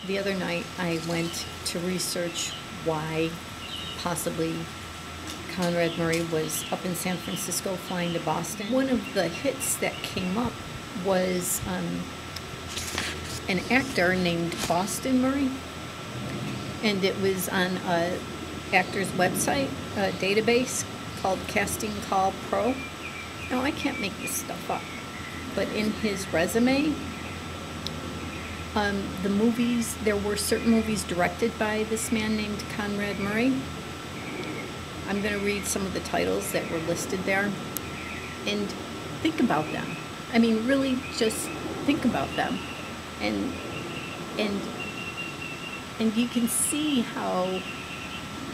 The other night I went to research why possibly Conrad Murray was up in San Francisco flying to Boston. One of the hits that came up was an actor named Boston Murray, and it was on an actor's website, a database called Casting Call Pro. Now, I can't make this stuff up, but in his resume, there were certain movies directed by this man named Conrad Murray. I'm going to read some of the titles that were listed there, and think about them. I mean, really just think about them, and you can see how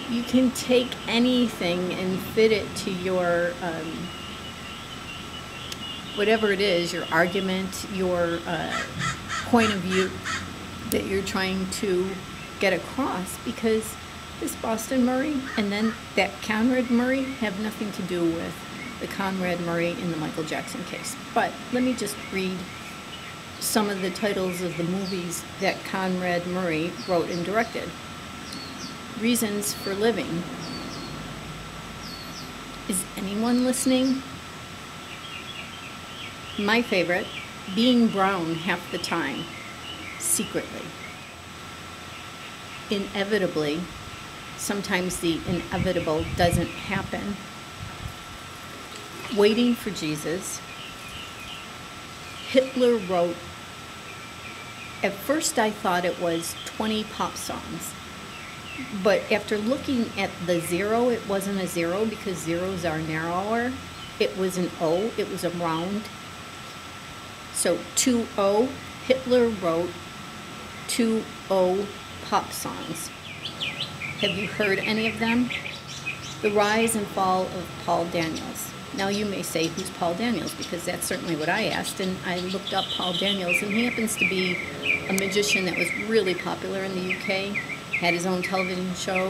you can take anything and fit it to your whatever it is, your argument, your point of view that you're trying to get across, because this Boston Murray and then that Conrad Murray have nothing to do with the Conrad Murray in the Michael Jackson case. But let me just read some of the titles of the movies that Conrad Murray wrote and directed. Reasons for Living. Is anyone listening? My favorite, Being Brown Half the Time, Secretly. Inevitably, sometimes the inevitable doesn't happen. Waiting for Jesus. Hitler Wrote. At first I thought it was 20 pop songs, but after looking at the zero, it wasn't a zero because zeros are narrower. It was an O, it was a round. So 2-0, Hitler wrote 2-0 pop songs. Have you heard any of them? The Rise and Fall of Paul Daniels. Now you may say, who's Paul Daniels? Because that's certainly what I asked, and I looked up Paul Daniels, and he happens to be a magician that was really popular in the UK, had his own television show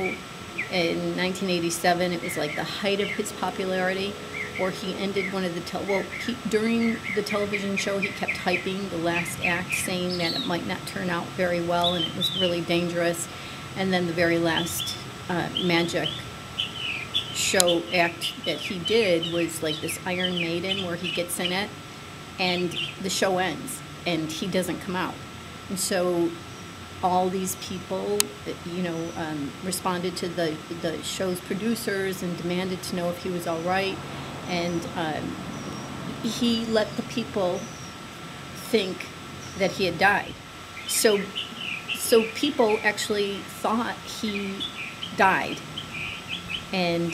in 1987. It was like the height of his popularity, or he ended one of the, during the television show, he kept hyping the last act, saying that it might not turn out very well, and it was really dangerous. And then the very last magic show act that he did was like this Iron Maiden where he gets in it and the show ends and he doesn't come out. And so all these people, responded to the show's producers and demanded to know if he was all right. And he let the people think that he had died. So people actually thought he died. And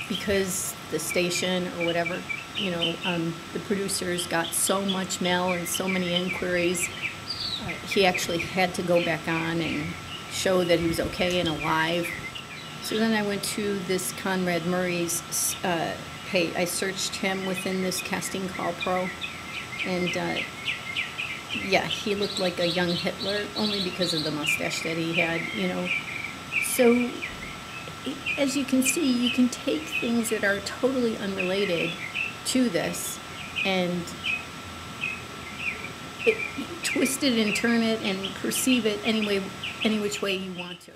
because the station or whatever, the producers got so much mail and so many inquiries, he actually had to go back on and show that he was okay and alive. So then I went to this Conrad Murray's page. I searched him within this Casting Call Pro, and yeah, he looked like a young Hitler only because of the mustache that he had, So as you can see, you can take things that are totally unrelated to this and twist it and turn it and perceive it any which way you want to.